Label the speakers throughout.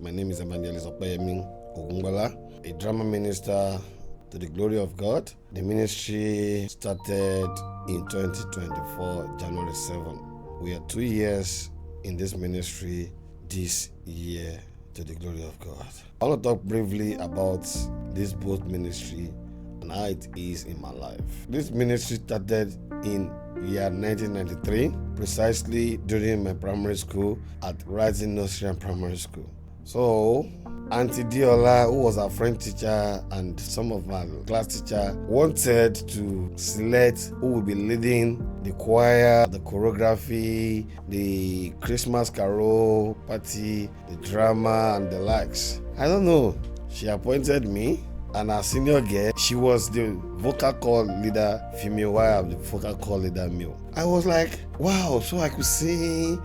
Speaker 1: My name is Evangelist a drama minister to the glory of God. The ministry started in 2024, January 7. We are 2 years in this ministry this year to the glory of God. I want to talk briefly about this both ministry and how it is in my life. This ministry started in year 1993, precisely during my primary school at Rising Nursery and Primary School. So, Auntie Diola, who was our French teacher and some of my class teacher, wanted to select who will be leading the choir, the choreography, the Christmas carol party, the drama, and the likes. I don't know. She appointed me, and our senior girl, she was the vocal call leader female, while I'm the vocal call leader male. I was like, wow, so I could sing.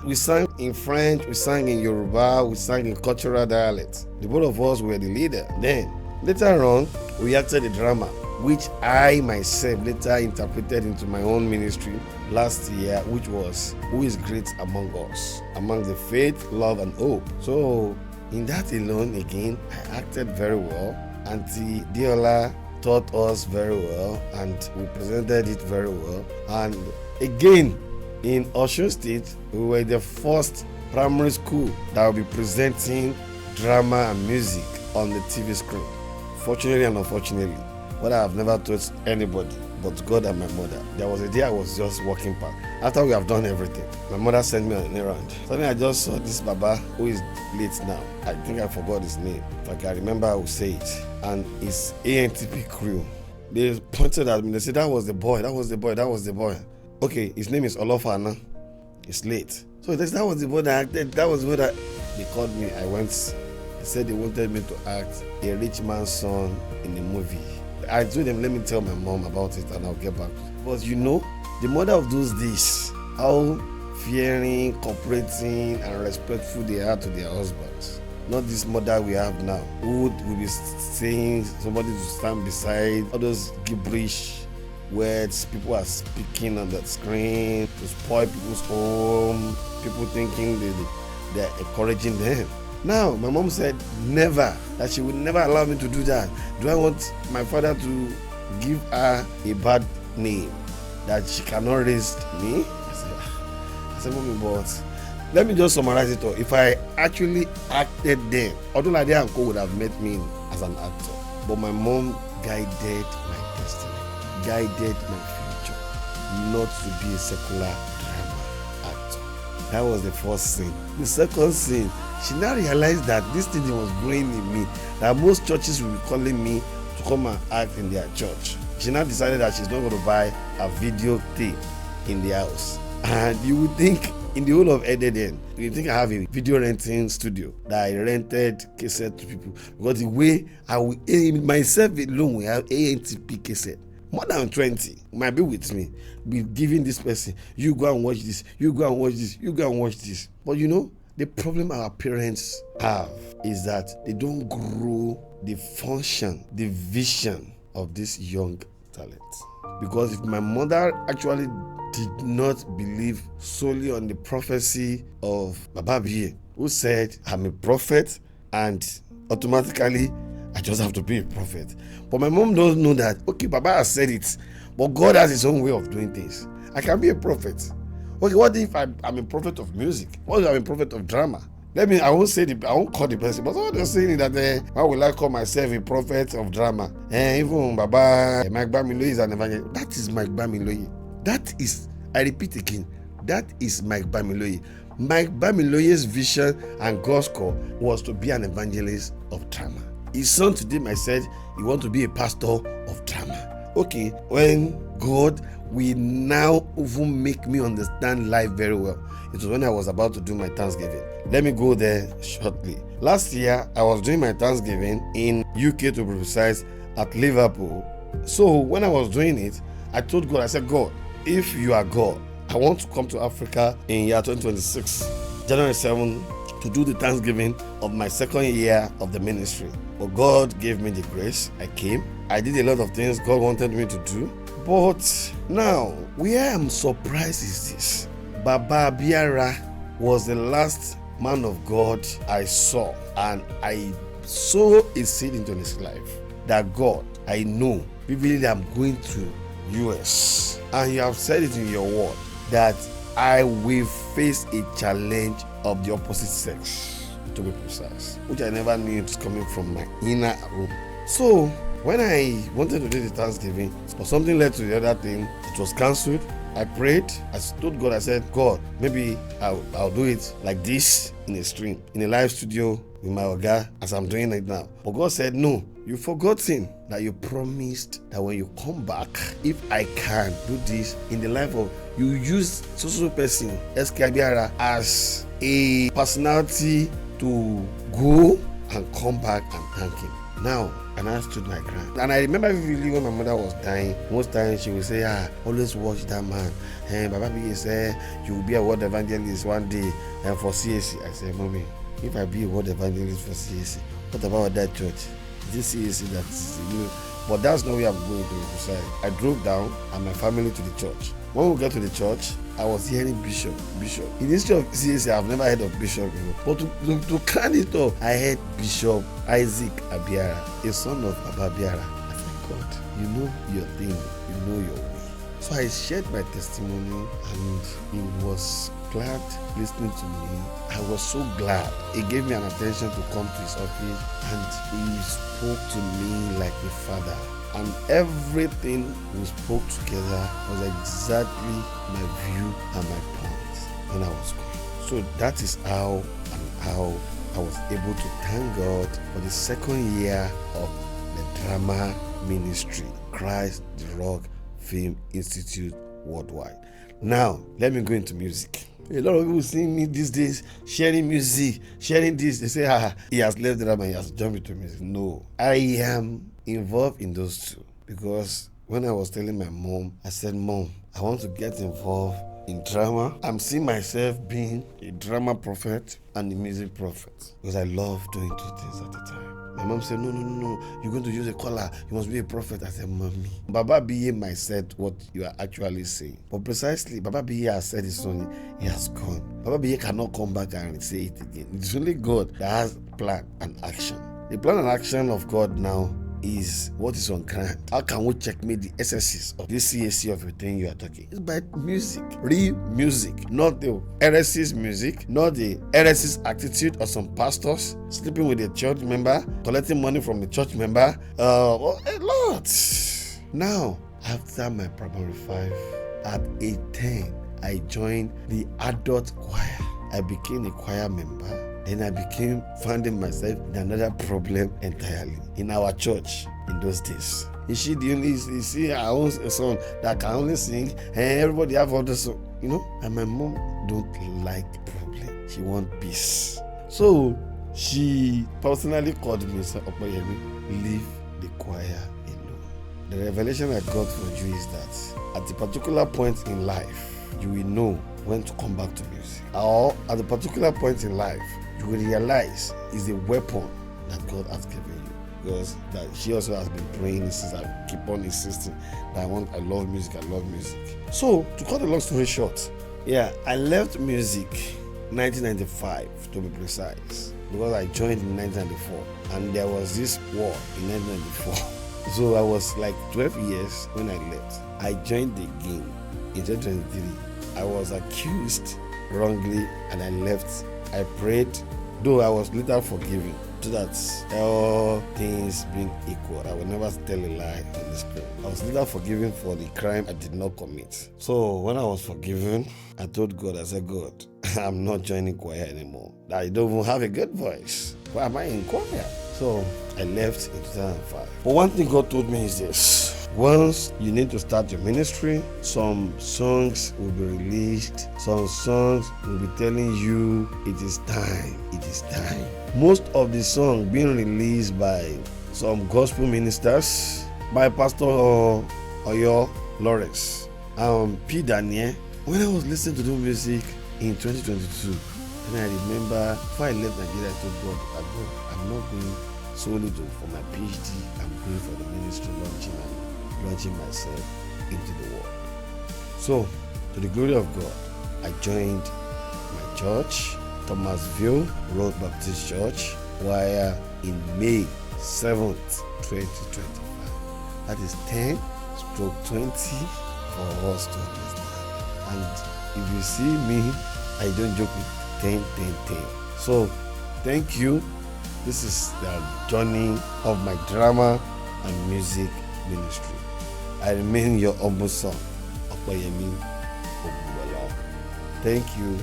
Speaker 1: We sang in French, we sang in Yoruba, we sang in cultural dialects. The both of us were the leader. Then, later on, we acted the drama, which I myself later interpreted into my own ministry last year, which was Who is Great Among Us, among the faith, love, and hope. So, in that alone, again, I acted very well. Auntie Diola taught us very well, and we presented it very well. And again, in Osun State, we were the first primary school that will be presenting drama and music on the TV screen. Fortunately and unfortunately, what I have never told anybody but God and my mother. There was a day I was just walking past. After we have done everything, my mother sent me on an errand. Suddenly I just saw this Baba who is late now. I think I forgot his name. If I can remember, I will say it. And it's ANTP crew. They pointed at me. They said, that was the boy. Okay, his name is Olofana. He's late. So they said, that was the boy that acted. They called me. I went. They said they wanted me to act a rich man's son in the movie. I told them, let me tell my mom about it and I'll get back. But the mother of those days, how fearing, cooperating, and respectful they are to their husbands. Not this mother we have now, who will be saying somebody to stand beside, all those gibberish words people are speaking on the screen to spoil people's home, people thinking they're encouraging them. Now, my mom said never, that she would never allow me to do that. Do I want my father to give her a bad name, that she cannot raise me? I said, mommy, but let me just summarize it all. If I actually acted then, Odunlade and Co would have met me as an actor. But my mom guided my destiny, guided my future, not to be a secular drama actor. That was the first sin. The second sin, she now realized that this thing was growing in me, that most churches will be calling me to come and act in their church. She now decided that she's not going to buy a video tape in the house. And you would think, in the whole of Eden, you think I have a video renting studio that I rented cassette to people. Because the way I will, myself alone will have ANTP cassette. More than 20 might be with me, be giving this person, you go and watch this, you go and watch this, you go and watch this. But the problem our parents have is that they don't grow the function, the vision of this young talent. Because if my mother actually did not believe solely on the prophecy of Baba Biye, who said, I'm a prophet and automatically I just have to be a prophet. But my mom doesn't know that, okay, Baba has said it, but God has his own way of doing things. I can be a prophet. Okay, what if I'm a prophet of music? What if I'm a prophet of drama? I won't call the person, but what they're saying is that why will I call myself a prophet of drama? Even Baba Mike Bamiloye is an evangelist. That is Mike Bamiloye. That is, I repeat again, that is Mike Bamiloye. Mike Bamiloye's vision and God's call was to be an evangelist of drama. His son today might said he want to be a pastor of drama. Okay, when God will now even make me understand life very well. It was when I was about to do my Thanksgiving. Let me go there shortly. Last year, I was doing my Thanksgiving in UK, to be precise, at Liverpool. So when I was doing it, I told God, I said, God, if you are God, I want to come to Africa in year 2026, January 7, to do the Thanksgiving of my second year of the ministry. But God gave me the grace. I came. I did a lot of things God wanted me to do. But now, where I'm surprised is this. Baba Biara was the last man of God I saw, and I sow a seed into his life that God, I know vividly that I'm going to US, and you have said it in your word that I will face a challenge of the opposite sex, to be precise, which I never knew it was coming from my inner room. So when I wanted to do the Thanksgiving, but something led to the other thing, it was cancelled. I prayed, I told God, I said, God, maybe I'll do it like this in a stream, in a live studio with my Oga, as I'm doing it now. But God said, no, you've forgotten that you promised that when you come back, if I can do this in the life of, you use so person, SK Abiara, as a personality to go and come back and thank him. Now, and I stood my ground. And I remember vividly when my mother was dying, most times she would say, always watch that man. And Baba B said, you will be a word evangelist one day and for CAC. I said, Mommy, if I be a word evangelist for CAC, what about that church? This CAC that's you. But that's not where I'm going to be. I drove down and my family to the church. When we get to the church, I was hearing Bishop. In the history of CAC, I've never heard of Bishop before. But to count it up, I heard Bishop Isaac Abiara, a son of Abba Abiara. I said, God, you know your thing, you know your way. So I shared my testimony, and he was glad listening to me. I was so glad. He gave me an attention to come to his office, and he spoke to me like a father. And everything we spoke together was exactly my view and my points when I was going. So that is how I was able to thank God for the second year of the drama ministry, Christ the Rock Film Institute Worldwide. Now, let me go into music. A lot of people see me these days sharing music, sharing this. They say, he has left drama, he has jumped into music. No, I am involved in those two, because when I was telling my mom, I said, Mom, I want to get involved in drama. I'm seeing myself being a drama prophet and a music prophet, because I love doing two things at a time. My mom said, no, you're going to use a collar, you must be a prophet. I said, Mommy, Baba B.A. might said what you are actually saying, but precisely Baba B.A. has said his son, he has gone. Baba B.A. cannot come back and say it again. It's only God that has plan and action. The plan and action of God now is what is on ground. How can we checkmate the excesses of this CAC of everything you are talking? It's by music, real music, not the heresies music, not the heresies attitude of some pastors sleeping with a church member, collecting money from the church member. A lot. Now, after my primary 5, at age 10, I joined the adult choir. I became a choir member. Then I became finding myself in another problem entirely in our church in those days. Is she the only, you see, our own son that can only sing, and everybody have other song, and my mom don't like problem. She want peace. So she personally called me and said, Opoyemi, leave the choir alone. The revelation I got for you is that at a particular point in life, you will know when to come back to music. Or at a particular point in life, you will realize it's a weapon that God has given you. Because that she also has been praying since I keep on insisting that I love music. So, to cut a long story short, I left music 1995 to be precise, because I joined in 1994 and there was this war in 1994. So I was like 12 years when I left. I joined again in 2023. I was accused wrongly and I left. I prayed, though I was later forgiven, so that all things being equal, I will never tell a lie in the spirit. I was later forgiven for the crime I did not commit. So when I was forgiven, I told God, I said, God, I'm not joining choir anymore. I don't even have a good voice. Why am I in choir? So I left in 2005. But one thing God told me is this. Once you need to start your ministry, some songs will be released. Some songs will be telling you it is time. It is time. Most of the songs being released by some gospel ministers, by Pastor Oyo Lawrence, P. Daniel. When I was listening to the music in 2022, and I remember before I left Nigeria, I told God, I'm not going solely for my PhD. I'm going for the ministry launching myself into the world. So, to the glory of God, I joined my church, Thomasville Road Baptist Church, wire in May 7th, 2025. That is 10/20 for us to understand. And if you see me, I don't joke with 10. So, thank you. This is the journey of my drama and music ministry. I remain your humble son, Okoyemi Ogunbola. Thank you.